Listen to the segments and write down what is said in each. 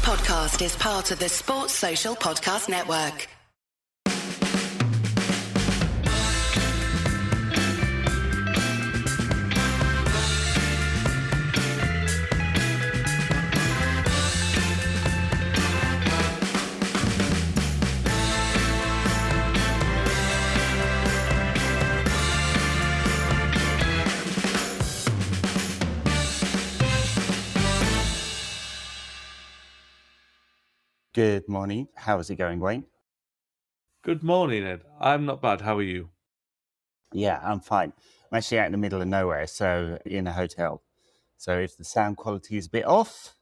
podcast is part of the Sports Social Podcast Network. Good morning. How is it going, Wayne? Good morning, Ed. I'm not bad. How are you? Yeah, I'm fine. I'm actually out in the middle of nowhere, so in a hotel. So if the sound quality is a bit off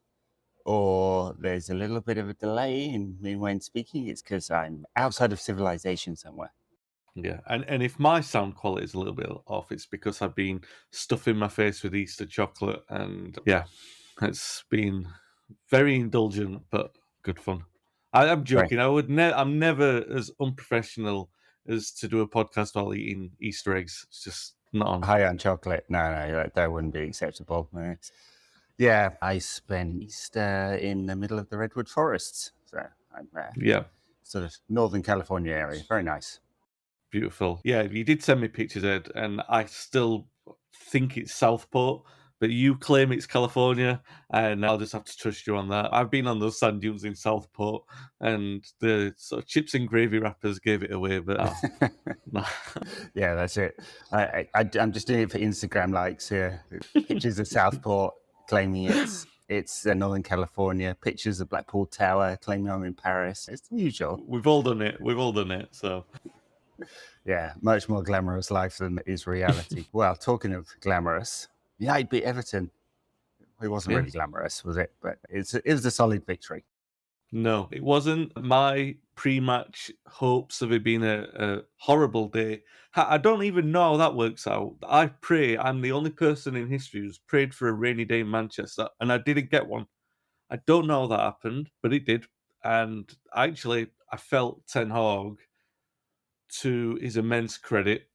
or there's a little bit of a delay in me when speaking, it's because I'm outside of civilization somewhere. Yeah, and if my sound quality is a little bit off, it's because I've been stuffing my face with Easter chocolate, and yeah, it's been very indulgent but good fun. I'm joking. I'm never as unprofessional as to do a podcast while eating Easter eggs. It's just not on. High on chocolate. No, that wouldn't be acceptable. Yeah, I spent Easter in the middle of the Redwood Forests. So I'm Yeah, sort of Northern California area. Very nice. beautiful. Yeah, you did send me pictures, Ed, and I still think it's Southport, but you claim it's California, and I'll just have to trust you on that. I've been on those sand dunes in Southport, and the sort of chips and gravy wrappers gave it away, but no. Yeah, that's it. I'm just doing it for Instagram likes here. Pictures of Southport claiming it's Northern California. Pictures of Blackpool Tower claiming I'm in Paris. It's the usual. We've all done it. So yeah, much more glamorous life than is reality. Well, talking of glamorous, United beat Everton. It wasn't really glamorous, was it? But it was a solid victory. No, it wasn't. My pre-match hopes of it being a horrible day. I don't even know how that works out. I pray. I'm the only person in history who's prayed for a rainy day in Manchester, and I didn't get one. I don't know how that happened, but it did. And actually, I felt Ten Hag, to his immense credit,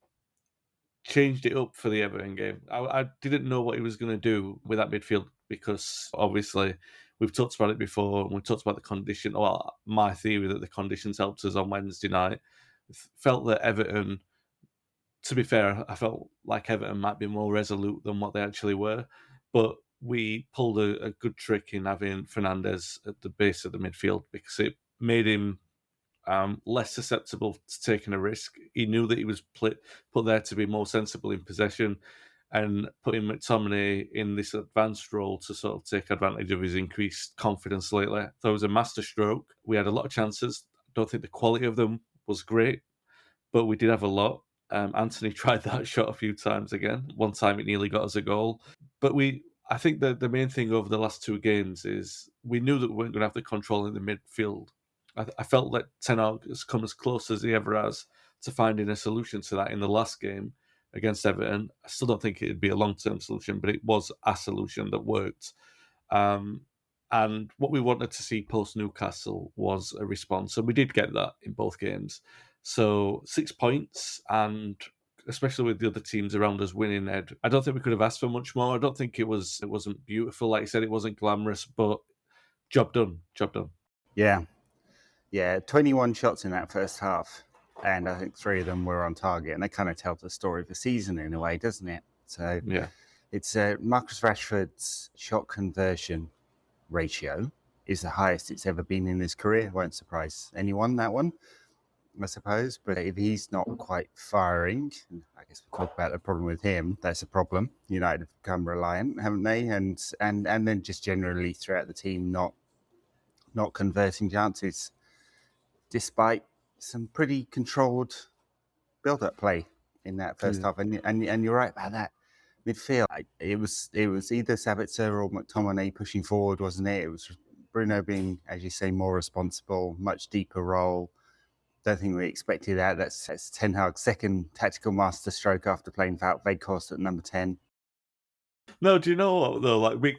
changed it up for the Everton game. I didn't know what he was going to do with that midfield because obviously we've talked about it before and we talked about the condition. Well, my theory that the conditions helped us on Wednesday night. Felt that Everton, to be fair, I felt like Everton might be more resolute than what they actually were, but we pulled a good trick in having Fernandes at the base of the midfield because it made him less susceptible to taking a risk. He knew that he was put there to be more sensible in possession, and putting McTominay in this advanced role to sort of take advantage of his increased confidence lately. So it was a masterstroke. We had a lot of chances. I don't think the quality of them was great, but we did have a lot. Antony tried that shot a few times again. One time it nearly got us a goal. But I think that the main thing over the last two games is we knew that we weren't going to have the control in the midfield. I felt that Ten Hag has come as close as he ever has to finding a solution to that in the last game against Everton. I still don't think it'd be a long-term solution, but it was a solution that worked. And what we wanted to see post-Newcastle was a response, and we did get that in both games. So 6 points, and especially with the other teams around us winning, Ed, I don't think we could have asked for much more. I don't think it wasn't beautiful. Like you said, it wasn't glamorous, but job done. Yeah, 21 shots in that first half, and I think 3 of them were on target, and that kind of tells the story of the season in a way, doesn't it? So yeah, it's Marcus Rashford's shot conversion ratio is the highest it's ever been in his career. Won't surprise anyone, that one, I suppose. But if he's not quite firing, I guess we'll talk about the problem with him. That's a problem. United have become reliant, haven't they? And then just generally throughout the team not converting chances, despite some pretty controlled build-up play in that first half. And you're right about that midfield. It was either Sabitzer or McTominay pushing forward, wasn't it? It was Bruno being, as you say, more responsible, much deeper role. Don't think we expected that. That's Ten Hag's second tactical masterstroke after playing Wout Weghorst at number 10. No, do you know what though? Like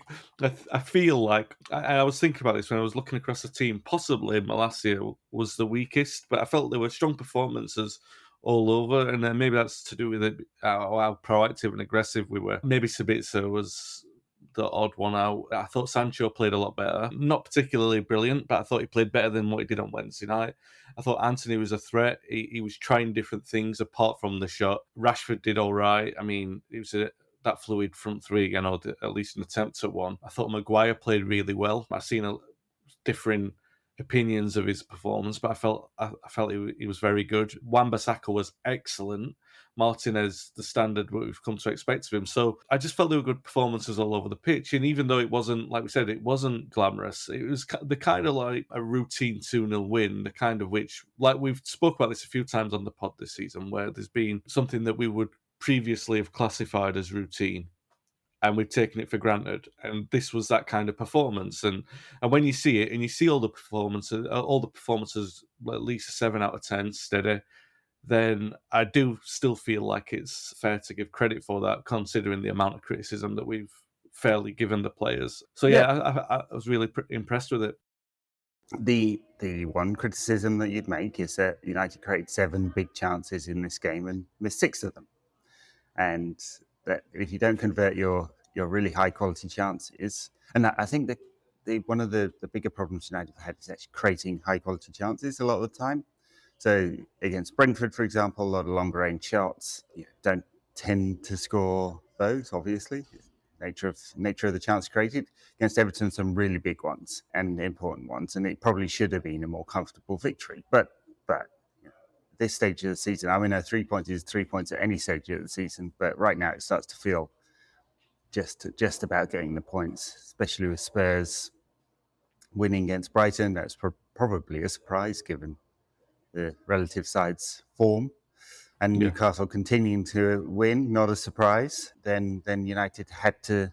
I feel like I was thinking about this when I was looking across the team. Possibly Malacia was the weakest, but I felt there were strong performances all over, and maybe that's to do with how proactive and aggressive we were. Maybe Sabitzer was the odd one out. I thought Sancho played a lot better. Not particularly brilliant, but I thought he played better than what he did on Wednesday night. I thought Antony was a threat. He was trying different things apart from the shot. Rashford did all right. I mean, it was that fluid front three again, or at least an attempt at one. I thought Maguire played really well. I've seen differing opinions of his performance, but I felt he was very good. Wan-Bissaka was excellent. Martinez, the standard what we've come to expect of him. So I just felt there were good performances all over the pitch. And even though it wasn't, like we said, it wasn't glamorous, it was the kind of like a routine 2-0 win, the kind of which, like we've spoke about this a few times on the pod this season, where there's been something that we would previously have classified as routine, and we've taken it for granted. And this was that kind of performance. And when you see it, and you see all the performances, at least a 7 out of 10 steady, then I do still feel like it's fair to give credit for that, considering the amount of criticism that we've fairly given the players. So I was really impressed with it. The one criticism that you'd make is that United created 7 big chances in this game and missed 6 of them. And that if you don't convert your really high quality chances, and I think that one of the bigger problems United have had is actually creating high quality chances a lot of the time. So against Brentford, for example, a lot of long range shots, don't tend to score those, obviously. Nature of the chance created. Against Everton, some really big ones and important ones, and it probably should have been a more comfortable victory. But this stage of the season, I mean, 3 points is 3 points at any stage of the season, but right now it starts to feel just about getting the points, especially with Spurs winning against Brighton. That's probably a surprise given the relative sides' form, and Newcastle continuing to win, not a surprise. Then United had to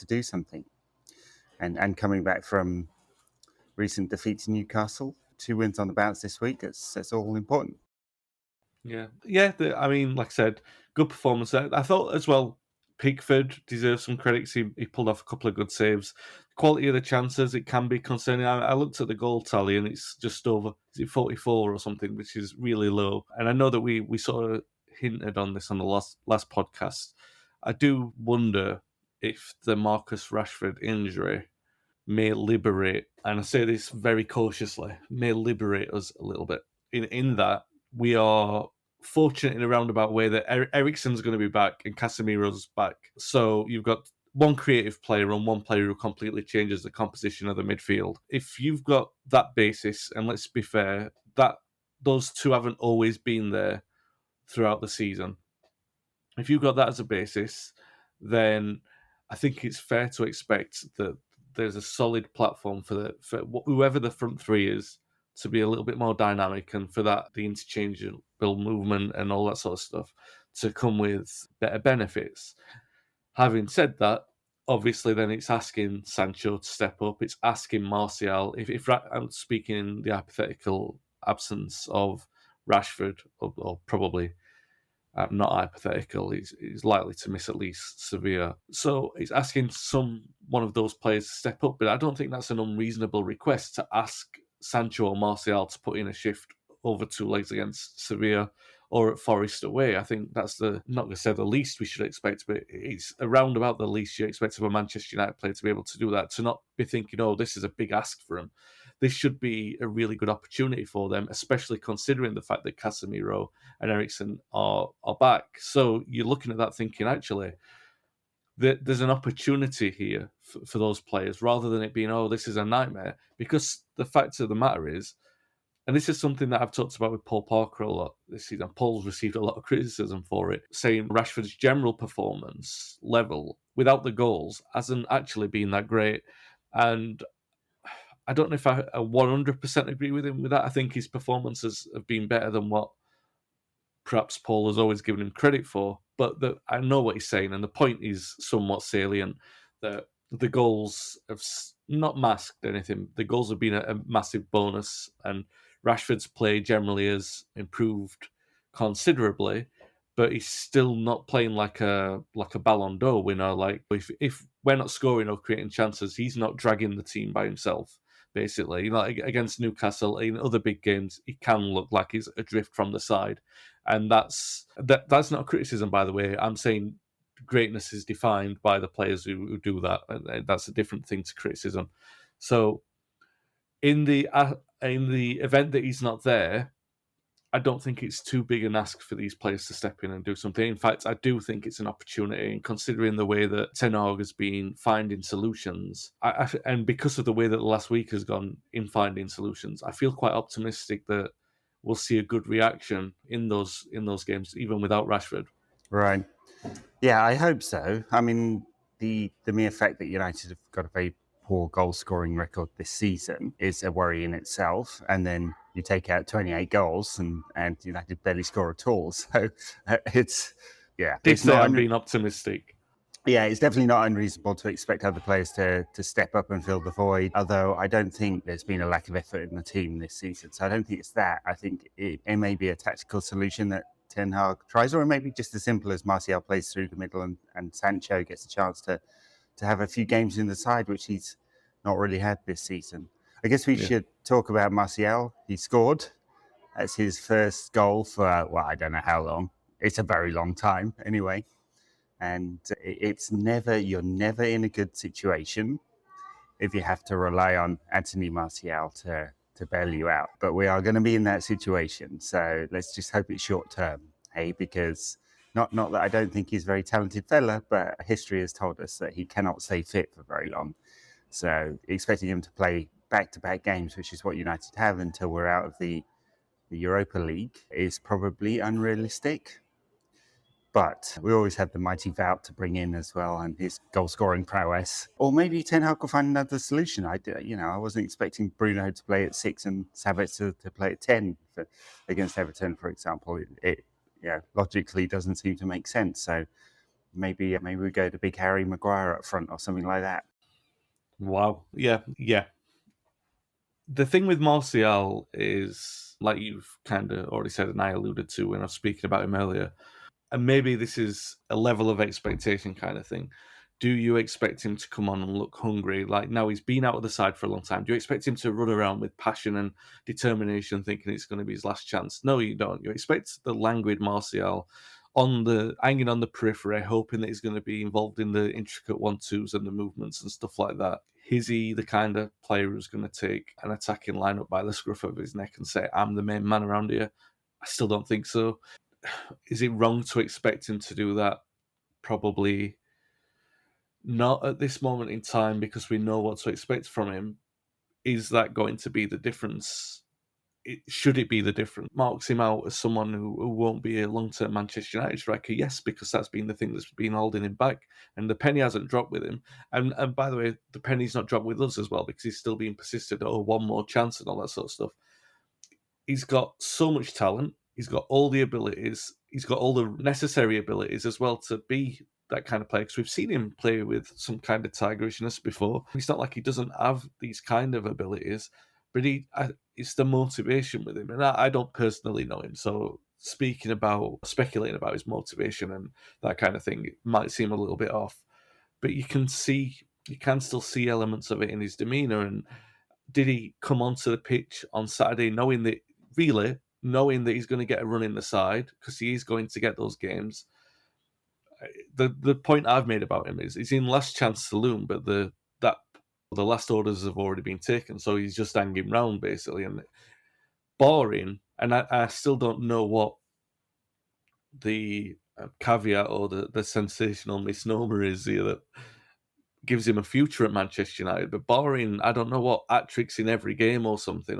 do something, and coming back from recent defeat to Newcastle, 2 wins on the bounce this week. That's all important. Yeah. I mean, like I said, good performance there. I thought as well, Pickford deserves some credit. He pulled off a couple of good saves. Quality of the chances, it can be concerning. I looked at the goal tally and it's just over, is it 44 or something, which is really low. And I know that we sort of hinted on this on the last podcast. I do wonder if the Marcus Rashford injury may liberate, and I say this very cautiously, may liberate us a little bit. In that we are fortunate in a roundabout way that Eriksen's going to be back and Casemiro's back. So you've got one creative player and one player who completely changes the composition of the midfield. If you've got that basis, and let's be fair, that those two haven't always been there throughout the season. If you've got that as a basis, then I think it's fair to expect that there's a solid platform for whoever the front three is to be a little bit more dynamic, and for that the interchangeable movement and all that sort of stuff to come with better benefits. Having said that, obviously then it's asking Sancho to step up. It's asking Martial. If I'm speaking in the hypothetical absence of Rashford, or probably not hypothetical, he's likely to miss at least Sevilla. So he's asking one of those players to step up, but I don't think that's an unreasonable request to ask Sancho or Martial to put in a shift over 2 legs against Sevilla or at Forest away. I think that's not going to say the least we should expect, but it's around about the least you expect of a Manchester United player to be able to do that, to not be thinking, oh, this is a big ask for him. This should be a really good opportunity for them, especially considering the fact that Casemiro and Eriksen are back. So you're looking at that thinking, actually, there's an opportunity here for those players, rather than it being, oh, this is a nightmare. Because the fact of the matter is, and this is something that I've talked about with Paul Parker a lot this season. Paul's received a lot of criticism for it, saying Rashford's general performance level without the goals hasn't actually been that great. And I don't know if I 100% agree with him with that. I think his performances have been better than what perhaps Paul has always given him credit for. But I know what he's saying, and the point is somewhat salient, that the goals have not masked anything. The goals have been a massive bonus, and Rashford's play generally has improved considerably, but he's still not playing like a Ballon d'Or winner. Like if we're not scoring or creating chances, he's not dragging the team by himself. Basically, like against Newcastle in other big games, he can look like he's adrift from the side, and that's not a criticism, by the way. I'm saying greatness is defined by the players who do that. And that's a different thing to criticism. So in the event that he's not there, I don't think it's too big an ask for these players to step in and do something. In fact, I do think it's an opportunity, and considering the way that Ten Hag has been finding solutions, and because of the way that the last week has gone in finding solutions, I feel quite optimistic that we'll see a good reaction in those games, even without Rashford. Right. Yeah, I hope so. I mean, the mere fact that United have got a very poor goal scoring record this season is a worry in itself. And then you take out 28 goals and United barely score at all. So it's, yeah. Did It's say not I'm being optimistic. Yeah, it's definitely not unreasonable to expect other players to step up and fill the void, although I don't think there's been a lack of effort in the team this season. So I don't think it's that. I think it may be a tactical solution that Ten Hag tries, or it may be just as simple as Martial plays through the middle and Sancho gets a chance to have a few games in the side, which he's not really had this season. I guess we should talk about Martial. He scored. That's his first goal for, well, I don't know how long. It's a very long time anyway. And you're never in a good situation if you have to rely on Antony Martial to bail you out. But we are going to be in that situation. So let's just hope it's short term, hey? Because not that I don't think he's a very talented fella, but history has told us that he cannot stay fit for very long. So expecting him to play back-to-back games, which is what United have until we're out of the Europa League, is probably unrealistic. But we always had the mighty Wout to bring in as well, and his goal-scoring prowess. Or maybe Ten Hag will find another solution. I wasn't expecting Bruno to play at 6 and Savic to play at 10 against Everton, for example. It logically doesn't seem to make sense. So maybe we go to Big Harry Maguire up front or something like that. Wow. Yeah. The thing with Martial is, like you've kind of already said and I alluded to when I was speaking about him earlier, and maybe this is a level of expectation kind of thing. Do you expect him to come on and look hungry? Like, now he's been out of the side for a long time. Do you expect him to run around with passion and determination, thinking it's going to be his last chance? No, you don't. You expect the languid Martial hanging on the periphery, hoping that he's going to be involved in the intricate 1-2s and the movements and stuff like that. Is he the kind of player who's going to take an attacking lineup by the scruff of his neck and say, I'm the main man around here? I still don't think so. Is it wrong to expect him to do that? Probably not at this moment in time, because we know what to expect from him. Is that going to be the difference? Should it be the difference? Marks him out as someone who won't be a long-term Manchester United striker? Yes, because that's been the thing that's been holding him back. And the penny hasn't dropped with him. And by the way, the penny's not dropped with us as well, because he's still being persistent. Oh, one more chance and all that sort of stuff. He's got so much talent. He's got all the abilities. He's got all the necessary abilities as well to be that kind of player, because we've seen him play with some kind of tigerishness before. It's not like he doesn't have these kind of abilities, but it's the motivation with him. And I don't personally know him, so speculating about his motivation and that kind of thing, it might seem a little bit off. But you can still see elements of it in his demeanour. And did he come onto the pitch on Saturday knowing that he's going to get a run in the side, because he is going to get those games? The point I've made about him is he's in last chance saloon, but the last orders have already been taken, so he's just hanging round basically, and boring. And I still don't know what the caveat or the sensational misnomer is here that gives him a future at Manchester United. But barring, I don't know what, hat-tricks in every game or something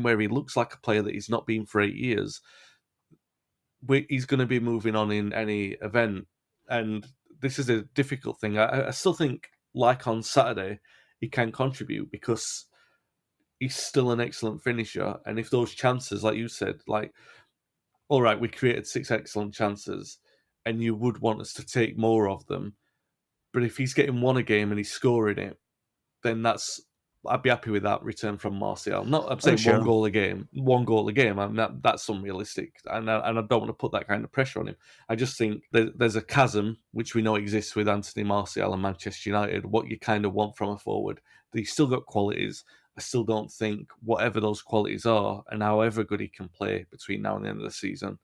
where he looks like a player that he's not been for 8 years, he's going to be moving on in any event. And this is a difficult thing. I still think, like on Saturday, he can contribute because he's still an excellent finisher. And if those chances, like you said, like, all right, we created 6 excellent chances and you would want us to take more of them. But if he's getting one a game and he's scoring it, then I'd be happy with that return from Martial. I'm saying sure. one goal a game. I mean, that's unrealistic, and I don't want to put that kind of pressure on him. I just think there's a chasm which we know exists with Antony Martial and Manchester United. What you kind of want from a forward, he's still got qualities. I still don't think, whatever those qualities are, and however good he can play between now and the end of the season,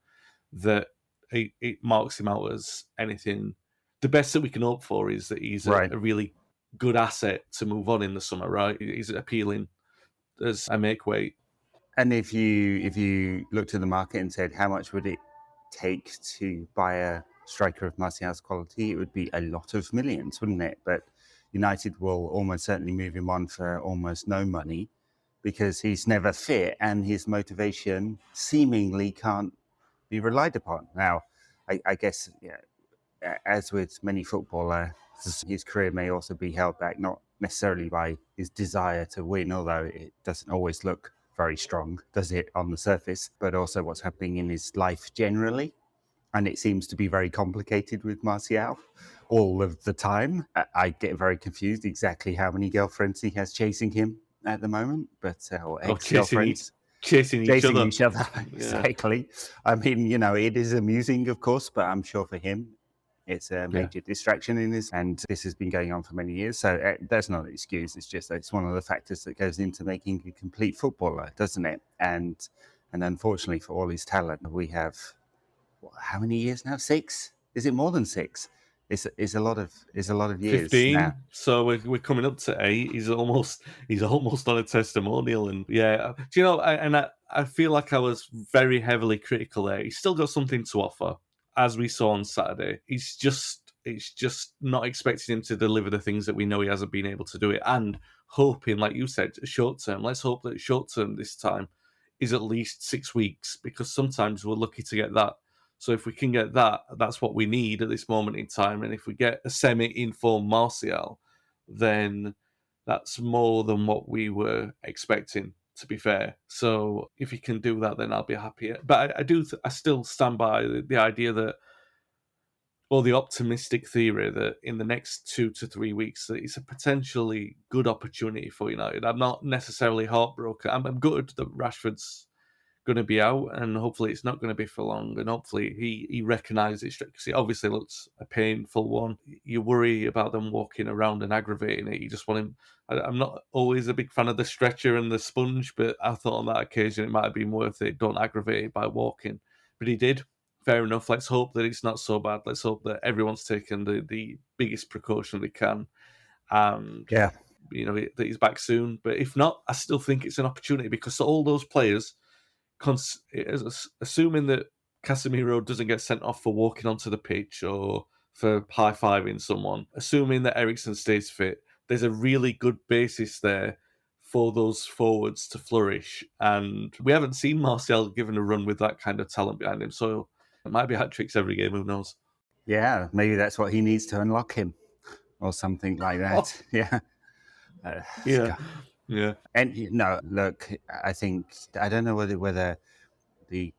that it marks him out as anything the best that we can hope for is that he's Right. a really good asset to move on in the summer, right? He's appealing as a make weight. And if you looked at the market and said, how much would it take to buy a striker of Martial's quality, it would be a lot of millions, wouldn't it? But United will almost certainly move him on for almost no money because he's never fit and his motivation seemingly can't be relied upon. Now, I guess, as with many footballers, his career may also be held back, not necessarily by his desire to win, although it doesn't always look very strong, does it, on the surface, but also what's happening in his life generally. And it seems to be very complicated with Martial all of the time. I get very confused exactly how many girlfriends he has chasing him at the moment, but or ex-girlfriends. Chasing each other. Exactly. I mean, it is amusing, of course, but I'm sure for him, it's a major distraction in this, and this has been going on for many years. So that's not an excuse. It's just it's one of the factors that goes into making a complete footballer, doesn't it? And unfortunately, for all his talent, we have how many years now? 6? Is it more than 6? It's a lot of years 15. now. So we're coming up to 8. He's almost on a testimonial, and do you know? I feel like I was very heavily critical there. He's still got something to offer, as we saw on Saturday. It's just not expecting him to deliver the things that we know he hasn't been able to do it, and hoping, like you said, short term. Let's hope that short term this time is at least 6 weeks, because sometimes we're lucky to get that. So if we can get that, that's what we need at this moment in time. And if we get a semi-informed Martial, then that's more than what we were expecting, to be fair. So if he can do that, then I'll be happy. But I still stand by the idea that, or the optimistic theory that in the next 2 to 3 weeks, that it's a potentially good opportunity for United. I'm not necessarily heartbroken. I'm gutted that Rashford's going to be out, and hopefully it's not going to be for long, and hopefully he recognises it, because it obviously looks a painful one. You worry about them walking around and aggravating it. You just want him. I'm not always a big fan of the stretcher and the sponge, but I thought on that occasion it might have been worth it. Don't aggravate it by walking. But he did. Fair enough. Let's hope that it's not so bad. Let's hope that everyone's taken the biggest precaution they can, and that he's back soon. But if not, I still think it's an opportunity, because all those players, assuming that Casemiro doesn't get sent off for walking onto the pitch or for high-fiving someone, assuming that Eriksen stays fit, there's a really good basis there for those forwards to flourish. And we haven't seen Martial given a run with that kind of talent behind him, so it might be hat-tricks every game, who knows? Yeah, maybe that's what he needs to unlock him, or something like that. Yeah. And look, I don't know whether the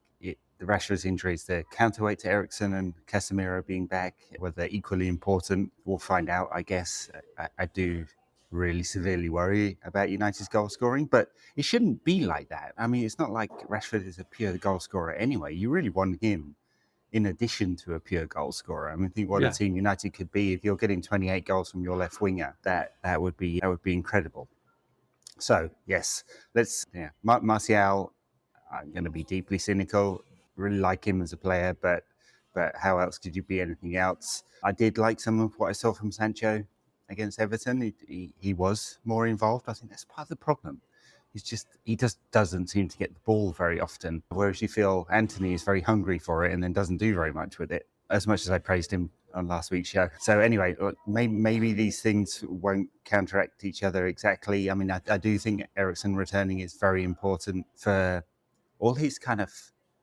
Rashford's injuries, the counterweight to Eriksen and Casemiro being back, whether they're equally important. We'll find out, I guess. I do really severely worry about United's goal scoring, but it shouldn't be like that. I mean, it's not like Rashford is a pure goal scorer anyway. You really want him in addition to a pure goal scorer. I mean, think what a team United could be if you're getting 28 goals from your left winger. That would be incredible. So yes, Martial. I'm going to be deeply cynical. Really like him as a player, but how else could you be anything else? I did like some of what I saw from Sancho against Everton. He was more involved. I think that's part of the problem. He just doesn't seem to get the ball very often. Whereas you feel Antony is very hungry for it and then doesn't do very much with it, as much as I praised him on last week's show. So anyway, maybe these things won't counteract each other exactly. I mean, I do think Eriksen returning is very important for all his kind of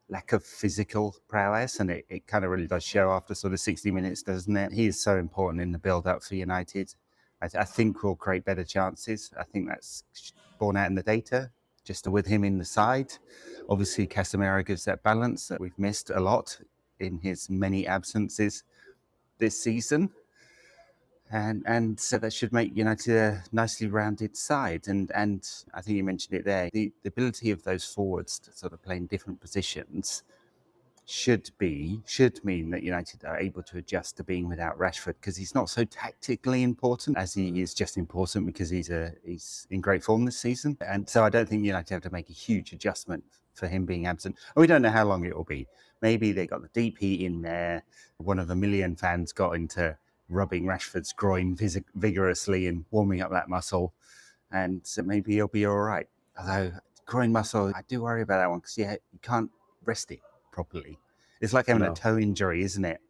lack of physical prowess, and it kind of really does show after sort of 60 minutes, doesn't it? He is so important in the build-up for United. I think we'll create better chances. I think that's borne out in the data, just with him in the side. Obviously, Casemiro gives that balance that we've missed a lot in his many absences this season. And so that should make United a nicely rounded side. And I think you mentioned it there, the ability of those forwards to sort of play in different positions should mean that United are able to adjust to being without Rashford, because he's not so tactically important as he is just important because he's in great form this season. And so I don't think United have to make a huge adjustment for him being absent. And we don't know how long it will be. Maybe they got the DP in there. One of a million fans got into rubbing Rashford's groin vigorously and warming up that muscle, and maybe he'll be all right. Although groin muscle, I do worry about that one because you can't rest it properly. It's like having a toe injury, isn't it?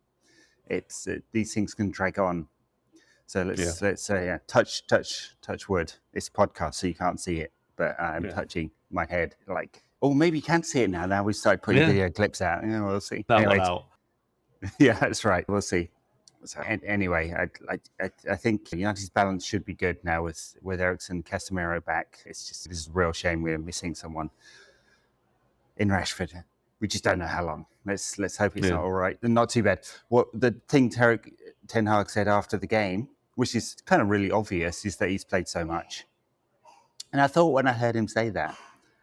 It's these things can drag on. So let's say touch wood. It's a podcast, so you can't see it, but I'm touching my head like. Oh, maybe you can see it now. Now we start putting video clips out. Yeah, we'll see. That one out. Yeah, that's right. We'll see. So anyway, I think United's balance should be good now with Eriksen, Casemiro back. It's a real shame we're missing someone in Rashford. We just don't know how long. Let's hope it's not all right. Not too bad. What the thing Ten Hag said after the game, which is kind of really obvious, is that he's played so much. And I thought when I heard him say that,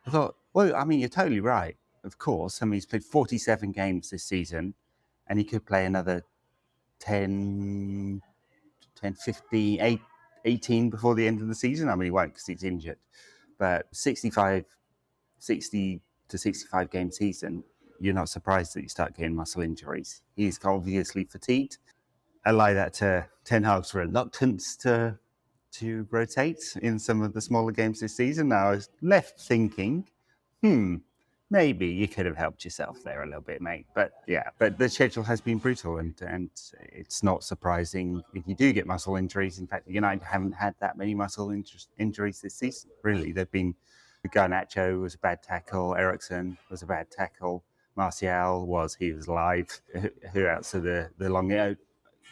I thought, well, I mean, you're totally right. Of course. I mean, he's played 47 games this season, and he could play another 10, 15, 18 before the end of the season. I mean, he won't because he's injured. But 60 to 65 game season, you're not surprised that you start getting muscle injuries. He's obviously fatigued. I lie that to Ten Hag's reluctance to rotate in some of the smaller games this season. Now, I was left thinking, maybe you could have helped yourself there a little bit, mate. But the schedule has been brutal, and it's not surprising if you do get muscle injuries. In fact, United haven't had that many muscle injuries this season, really. They've been, Garnacho was a bad tackle, Eriksen was a bad tackle, Martial was live. Who else? So the long...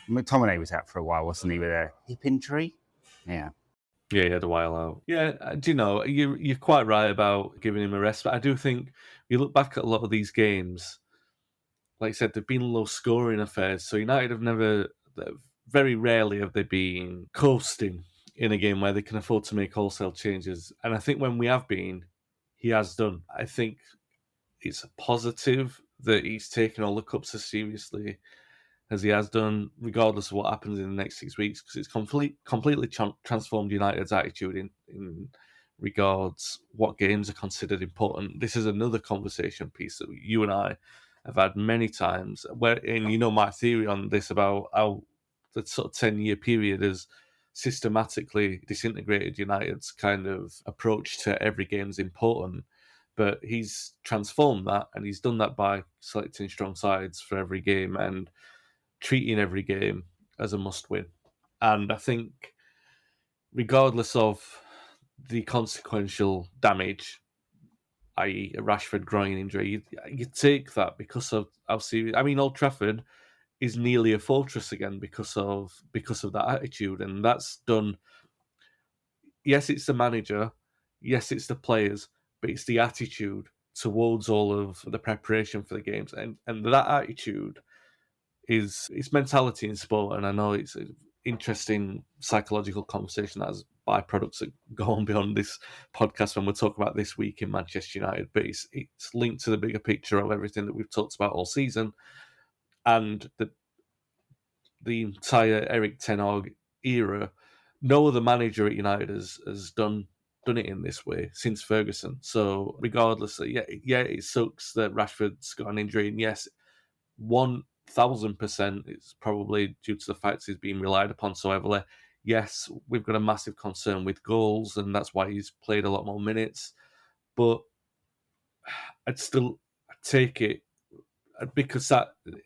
McTominay was out for a while, wasn't he, with a hip injury? Yeah, he had a while out. Yeah, do you know, you're quite right about giving him a rest, but I do think you look back at a lot of these games, like I said, they've been low-scoring affairs, so United very rarely have they been coasting in a game where they can afford to make wholesale changes, and I think when we have been, he has done. I think it's a positive that he's taken all the cups as seriously as he has done, regardless of what happens in the next 6 weeks, because it's completely transformed United's attitude in regards what games are considered important. This is another conversation piece that you and I have had many times, and you know my theory on this about how the sort of 10-year period has systematically disintegrated United's kind of approach to every game's important. But he's transformed that, and he's done that by selecting strong sides for every game and treating every game as a must-win. And I think regardless of the consequential damage, i.e. a Rashford groin injury, you take that because of how serious... I mean, Old Trafford is nearly a fortress again because of that attitude. And that's done... Yes, it's the manager. Yes, it's the players. But it's the attitude towards all of the preparation for the games. And that attitude is mentality in sport, and I know it's an interesting psychological conversation that has byproducts that go on beyond this podcast when we talk about this week in Manchester United, but it's linked to the bigger picture of everything that we've talked about all season, and the entire Erik Ten Hag era. No other manager at United has done it in this way since Ferguson. So regardless, it sucks that Rashford's got an injury, and yes, 1,000% it's probably due to the fact he's being relied upon so heavily. Yes, we've got a massive concern with goals, and that's why he's played a lot more minutes. But I'd still take it, because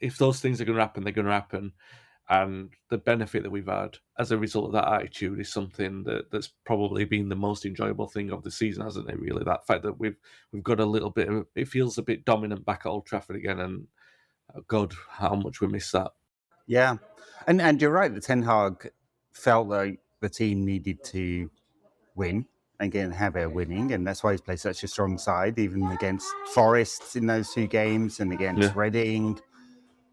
if those things are going to happen, they're going to happen. And the benefit that we've had as a result of that attitude is something that's probably been the most enjoyable thing of the season, hasn't it, really? That fact that we've got a little bit of... It feels a bit dominant back at Old Trafford again, and God, how much we miss that. Yeah. And you're right, the Ten Hag felt like the team needed to win and get a habit of winning, and that's why he's played such a strong side, even against Forest in those two games and against Reading.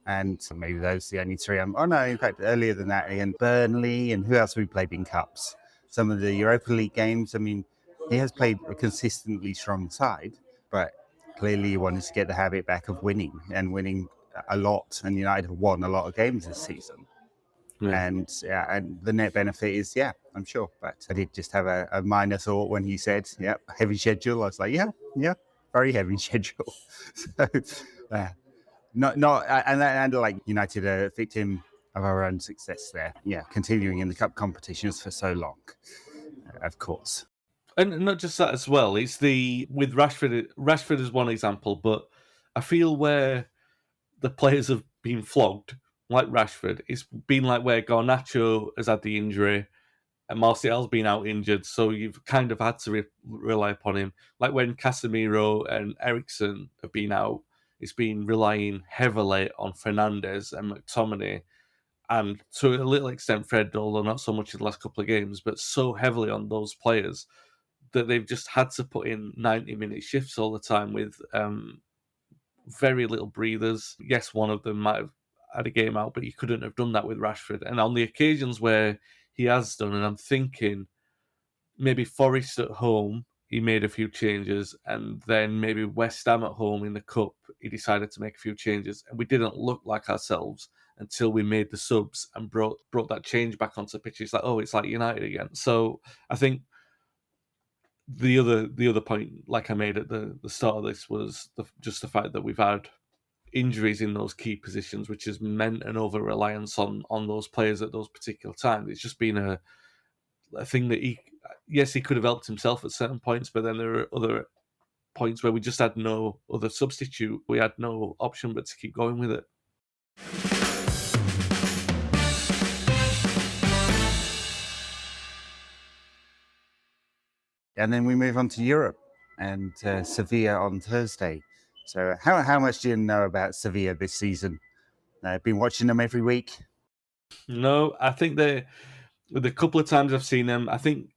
And maybe those are the only three. In fact, earlier than that, and Burnley, and who else have we played in cups? Some of the Europa League games. I mean, he has played a consistently strong side, but clearly he wanted to get the habit back of winning a lot. And United have won a lot of games this season. Yeah. And the net benefit is, I'm sure. But I did just have a minor thought when he said, heavy schedule. I was like, very heavy schedule. So, and like United are victim of our own success there. Yeah, continuing in the cup competitions for so long, of course. And not just that as well. It's with Rashford. Rashford is one example, but I feel where the players have been flogged, like Rashford, it's been like where Garnacho has had the injury and Martial's been out injured, so you've kind of had to rely upon him. Like when Casemiro and Eriksen have been out, it's been relying heavily on Fernandes and McTominay, and to a little extent Fred, although not so much in the last couple of games, but so heavily on those players that they've just had to put in 90-minute shifts all the time with very little breathers. Yes, one of them might have had a game out, but you couldn't have done that with Rashford. And on the occasions where he has done, and I'm thinking maybe Forest at home, he made a few changes, and then maybe West Ham at home in the Cup, he decided to make a few changes, and we didn't look like ourselves until we made the subs and brought that change back onto the pitch. It's like, oh, it's like United again. So I think the other point, like I made at the start of this, was just the fact that we've had injuries in those key positions, which has meant an over reliance on those players at those particular times. It's just been a thing that he could have helped himself at certain points, but then there are other points where we just had no other substitute. We had no option but to keep going with it. And then we move on to Europe and Sevilla on Thursday. So how much do you know about Sevilla this season? I've been watching them every week. No, I think the couple of times I've seen them, I think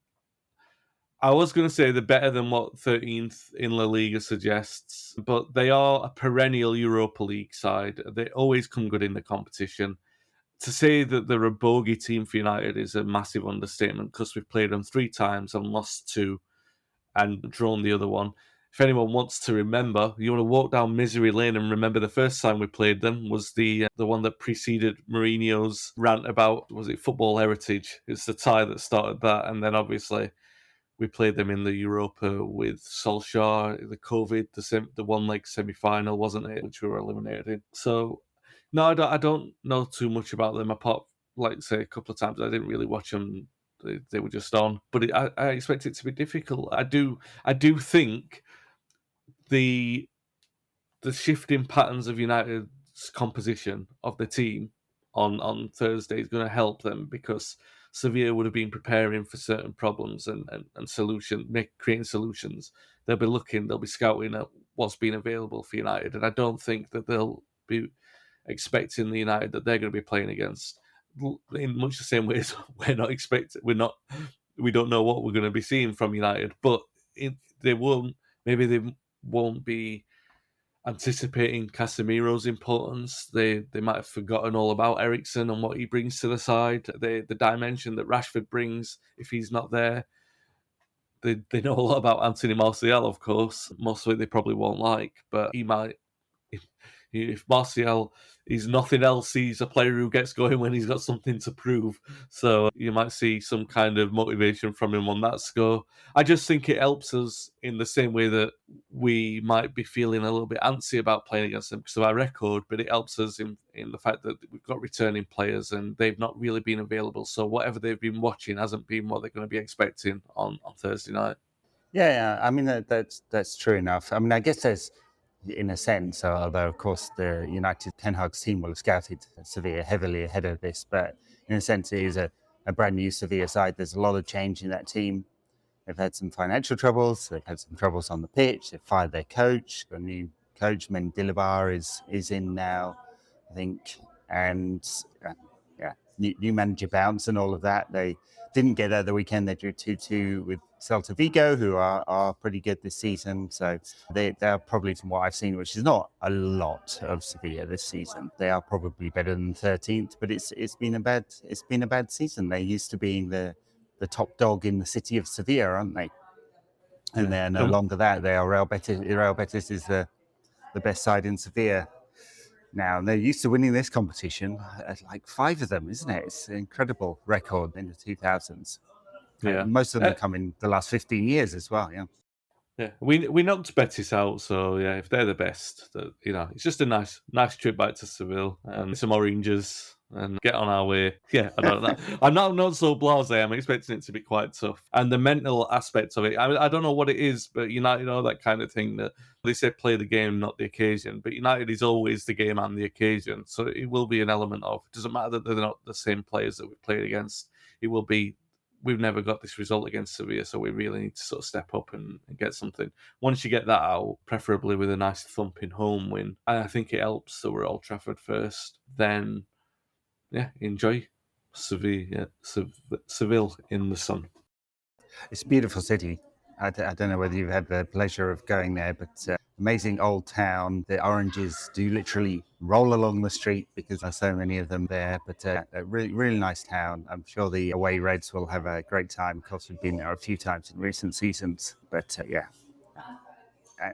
I was going to say they're better than what 13th in La Liga suggests, but they are a perennial Europa League side. They always come good in the competition. To say that they're a bogey team for United is a massive understatement because we've played them 3 times and lost 2 and drawn the other one. If anyone wants to remember, you want to walk down misery lane and remember the first time we played them was the one that preceded Mourinho's rant about, was it football heritage? It's the tie that started that, and then obviously we played them in the Europa with Solskjaer, the COVID, the one leg semi-final, wasn't it, which we were eliminated in. So no, I don't know too much about them apart, like say a couple of times I didn't really watch them. They were just on, but I expect it to be difficult. I do think the shifting patterns of United's composition of the team on Thursday is going to help them because Sevilla would have been preparing for certain problems and creating solutions. They'll be scouting at what's been available for United, and I don't think that they'll be expecting the United that they're going to be playing against in much the same way as we don't know what we're going to be seeing from United, but they won't be anticipating Casemiro's importance. They might have forgotten all about Eriksen and what he brings to the side. The dimension that Rashford brings if he's not there. They know a lot about Antony Martial, of course. Most of it they probably won't like, but he might. If Martial is nothing else, he's a player who gets going when he's got something to prove. So you might see some kind of motivation from him on that score. I just think it helps us in the same way that we might be feeling a little bit antsy about playing against them because of our record, but it helps us in the fact that we've got returning players and they've not really been available. So whatever they've been watching hasn't been what they're going to be expecting on Thursday night. Yeah. I mean, that's true enough. I mean, I guess there's, in a sense, although of course the United Ten Hag's team will have scouted Sevilla heavily ahead of this, but in a sense it is a brand new Sevilla side. There's a lot of change in that team. They've had some financial troubles. They've had some troubles on the pitch. They've fired their coach. Got a new coach, Mendilibar, is in now, I think. And new manager bounce and all of that. They didn't get out the weekend. They drew 2-2 with Celta Vigo, who are pretty good this season. So they're probably, from what I've seen, which is not a lot of Sevilla this season, they are probably better than 13th. But it's been a bad season. They used to being the top dog in the city of Sevilla, aren't they? And they're no longer that. They are Real Betis. Real Betis is the best side in Sevilla now. They're used to winning this competition, like 5 of them, isn't it? It's an incredible record in the 2000s. Yeah, most of them come in the last 15 years as well. Yeah, we knocked Betis out, so if they're the best, it's just a nice trip back to Seville and some oranges and get on our way. Yeah, I don't know. I'm not so blasé. I'm expecting it to be quite tough. And the mental aspect of it, I don't know what it is, but United know that kind of thing that they say play the game, not the occasion. But United is always the game and the occasion. So it will be an element of, it doesn't matter that they're not the same players that we've played against. It will be, we've never got this result against Sevilla, so we really need to sort of step up and get something. Once you get that out, preferably with a nice thumping home win, and I think it helps. So we're at Old Trafford first, then enjoy Sevilla, Seville in the sun. It's a beautiful city. I don't know whether you've had the pleasure of going there, but amazing old town. The oranges do literally roll along the street because there's so many of them there. But a really, really nice town. I'm sure the away Reds will have a great time. Of course, we've been there a few times in recent seasons. But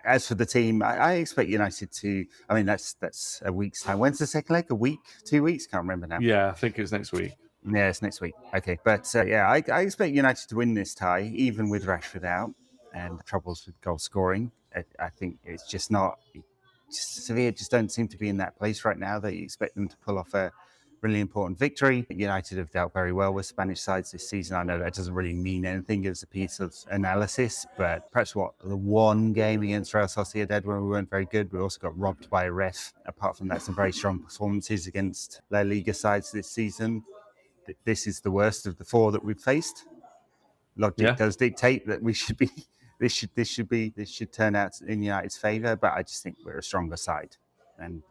as for the team, I expect United to. I mean, that's a week's time. When's the second leg? A week? 2 weeks? Can't remember now. Yeah, I think it's next week. Yeah, it's next week. Okay. But I expect United to win this tie, even with Rashford out and troubles with goal scoring. I think it's just not. Sevilla just don't seem to be in that place right now that you expect them to pull off a really important victory. United have dealt very well with Spanish sides this season. I know that doesn't really mean anything as a piece of analysis, but perhaps the one game against Real Sociedad where we weren't very good, we also got robbed by a ref. Apart from that, some very strong performances against La Liga sides this season. This is the worst of the four that we've faced. Logic does dictate that we should be. This should turn out in United's favour, but I just think we're a stronger side, and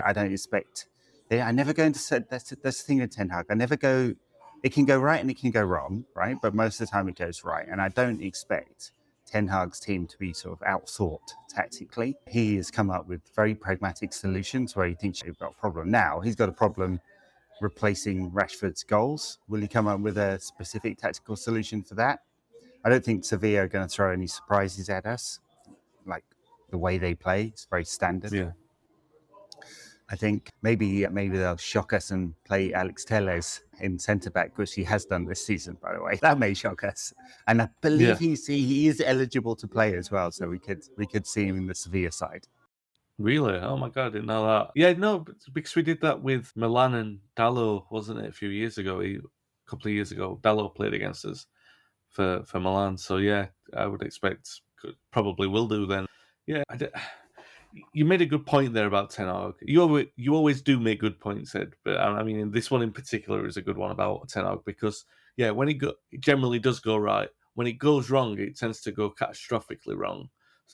I don't expect. I never go into that's the thing with Ten Hag. I never go. It can go right and it can go wrong, right? But most of the time it goes right, and I don't expect Ten Hag's team to be sort of outthought tactically. He has come up with very pragmatic solutions where he thinks he's got a problem. Now he's got a problem replacing Rashford's goals. Will he come up with a specific tactical solution for that? I don't think Sevilla are going to throw any surprises at us, like the way they play. It's very standard. Yeah. I think maybe they'll shock us and play Alex Telles in centre-back, which he has done this season, by the way. That may shock us. And I believe he is eligible to play as well, so we could see him in the Sevilla side. Really? Oh my god, I didn't know that. Yeah, no, because we did that with Milan and Dalot, wasn't it, a few years ago? A couple of years ago, Dalot played against us for Milan. So yeah, I would expect probably will do then. Yeah, you made a good point there about Ten Hag. You always do make good points, Ed. But I mean, this one in particular is a good one about Ten Hag because when it generally does go right. When it goes wrong, it tends to go catastrophically wrong.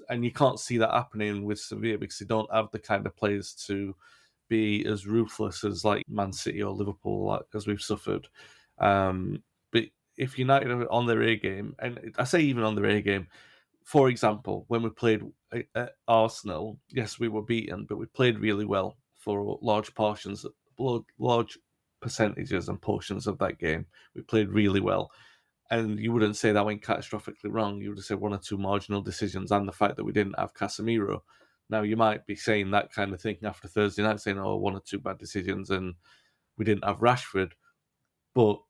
And you can't see that happening with Sevilla because they don't have the kind of players to be as ruthless as like Man City or Liverpool, as we've suffered. But if United are on their A game, and I say even on their A game, for example, when we played at Arsenal, yes, we were beaten, but we played really well for large percentages and portions of that game. We played really well. And you wouldn't say that went catastrophically wrong. You would have said one or two marginal decisions and the fact that we didn't have Casemiro. Now, you might be saying that kind of thing after Thursday night, saying, one or two bad decisions and we didn't have Rashford. But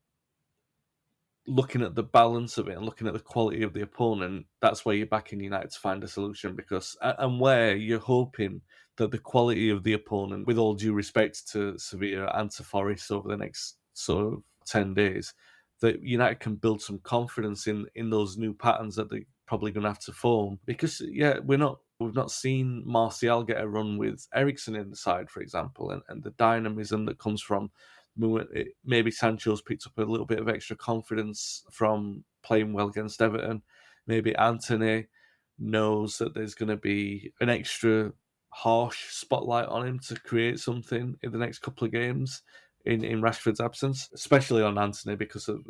looking at the balance of it and looking at the quality of the opponent, that's where you're backing United to find a solution and where you're hoping that the quality of the opponent, with all due respect to Sevilla and to Forest over the next sort of 10 days, that United can build some confidence in those new patterns that they're probably going to have to form. Because, we've not seen Martial get a run with Eriksen in the side, for example, and the dynamism that comes from maybe Sancho's picked up a little bit of extra confidence from playing well against Everton. Maybe Antony knows that there's going to be an extra harsh spotlight on him to create something in the next couple of games in Rashford's absence, especially on Antony, because of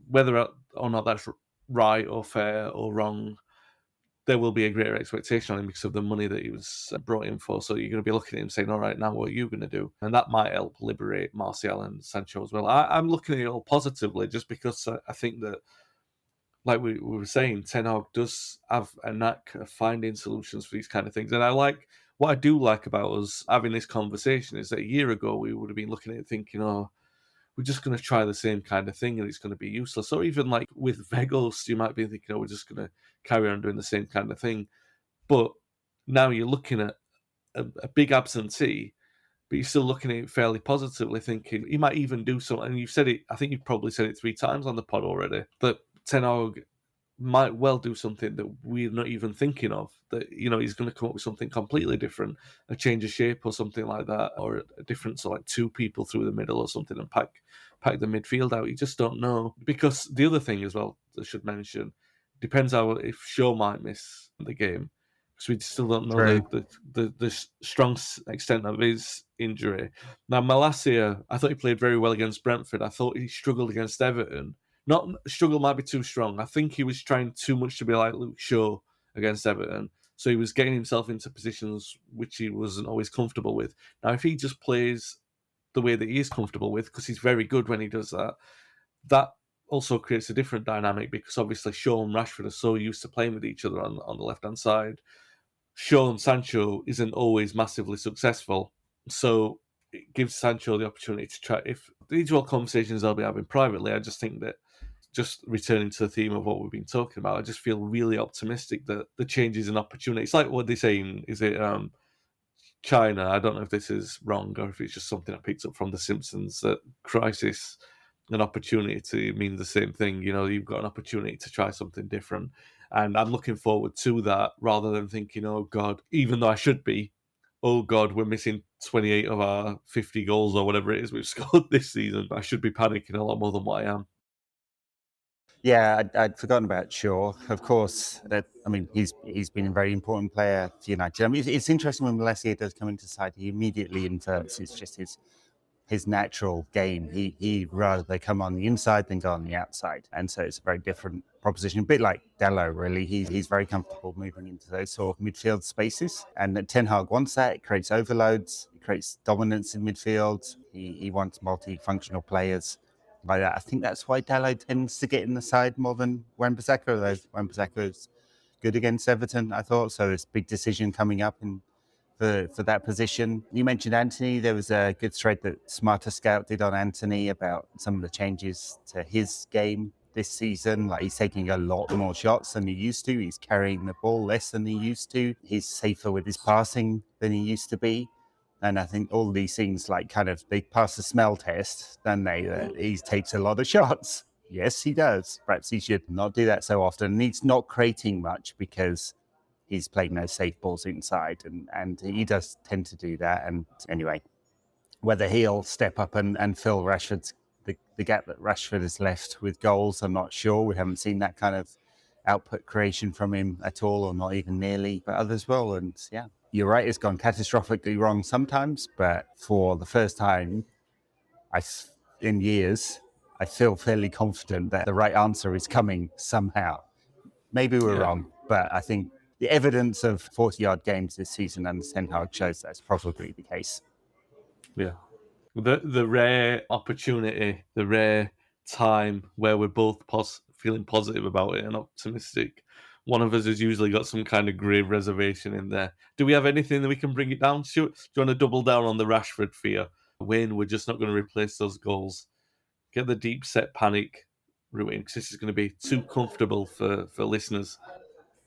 whether or not that's right or fair or wrong. There will be a greater expectation on him because of the money that he was brought in for. So you're going to be looking at him saying, all right, now what are you going to do? And that might help liberate Martial and Sancho as well. I'm looking at it all positively just because I think that, like we were saying, Ten Hag does have a knack of finding solutions for these kind of things. And what I do like about us having this conversation is that a year ago we would have been looking at it thinking, we're just going to try the same kind of thing and it's going to be useless. Or even like with Vegas, you might be thinking, we're just going to carry on doing the same kind of thing. But now you're looking at a big absentee but you're still looking at it fairly positively, thinking he might even do something. And you've said it, I think you've probably said it 3 times on the pod already, that Ten Hag might well do something that we're not even thinking of, that, you know, he's going to come up with something completely different, a change of shape or something like that, or a difference, so like 2 people through the middle or something, and pack the midfield out. You just don't know. Because the other thing as well, I should mention, depends how, if Shaw might miss the game, because we still don't know the strong extent of his injury. Now, Malacia, I thought he played very well against Brentford. I thought he struggled against Everton. Not struggle might be too strong. I think he was trying too much to be like Luke Shaw against Everton. So he was getting himself into positions which he wasn't always comfortable with. Now, if he just plays the way that he is comfortable with, because he's very good when he does that, that also creates a different dynamic, because obviously Shaw and Rashford are so used to playing with each other on the left-hand side. Shaw and Sancho isn't always massively successful. So it gives Sancho the opportunity to try. If these are all conversations I'll be having privately, I just think that, just returning to the theme of what we've been talking about, I just feel really optimistic that the change is an opportunity. It's like what they're saying, is it China? I don't know if this is wrong or if it's just something I picked up from The Simpsons, that crisis and opportunity mean the same thing. You know, you've got an opportunity to try something different. And I'm looking forward to that, rather than thinking, oh God, even though I should be, oh God, we're missing 28 of our 50 goals or whatever it is we've scored this season. I should be panicking a lot more than what I am. Yeah, I'd forgotten about Shaw. Of course, he's been a very important player for United. I mean, it's interesting when Malacia does come into the side, he immediately inverts. It's just his natural game. He rather come on the inside than go on the outside, and so it's a very different proposition. A bit like Dello, really. He's very comfortable moving into those sort of midfield spaces, and Ten Hag wants that. It creates overloads. It creates dominance in midfield. He wants multifunctional players like that. I think that's why Dalot tends to get in the side more than Wan-Bissaka, though Wan-Bissaka is good against Everton, I thought. So it's a big decision coming up for that position. You mentioned Antony. There was a good thread that Smarter Scout did on Antony about some of the changes to his game this season. Like, he's taking a lot more shots than he used to. He's carrying the ball less than he used to. He's safer with his passing than he used to be. And I think all these things, like, kind of, they pass the smell test, don't they? He takes a lot of shots. Yes, he does. Perhaps he should not do that so often. And he's not creating much because he's playing those safe balls inside. And he does tend to do that. And anyway, whether he'll step up and fill Rashford's the gap that Rashford has left with goals, I'm not sure. We haven't seen that kind of output creation from him at all, or not even nearly, but others will. And yeah, you're right, it's gone catastrophically wrong sometimes, but for the first time in years, I feel fairly confident that the right answer is coming somehow. Maybe we're wrong, but I think the evidence of 40-yard games this season and Ten Hag shows that's probably the case. Yeah. The rare opportunity, the rare time where we're both feeling positive about it and optimistic. One of us has usually got some kind of grave reservation in there. Do we have anything that we can bring it down to? Do you want to double down on the Rashford fear? Wayne, we're just not going to replace those goals. Get the deep set panic routine, because this is going to be too comfortable for listeners.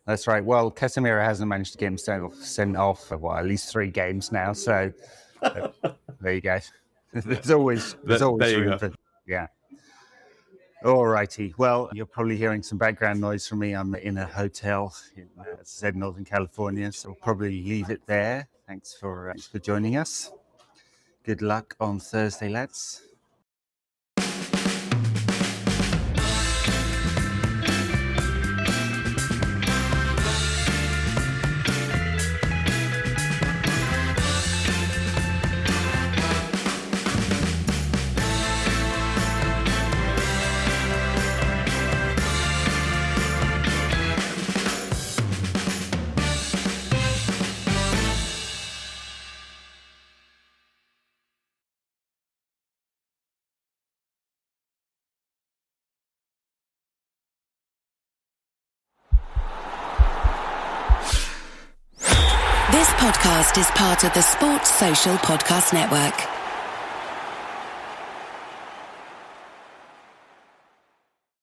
That's right. Well, Casemiro hasn't managed to get himself sent off for at least 3 games now. So there you go. There's always room for, yeah. All righty. Well, you're probably hearing some background noise from me. I'm in a hotel in, as I said, Northern California. So we'll probably leave it there. Thanks for joining us. Good luck on Thursday, lads. This podcast is part of the Sports Social Podcast Network.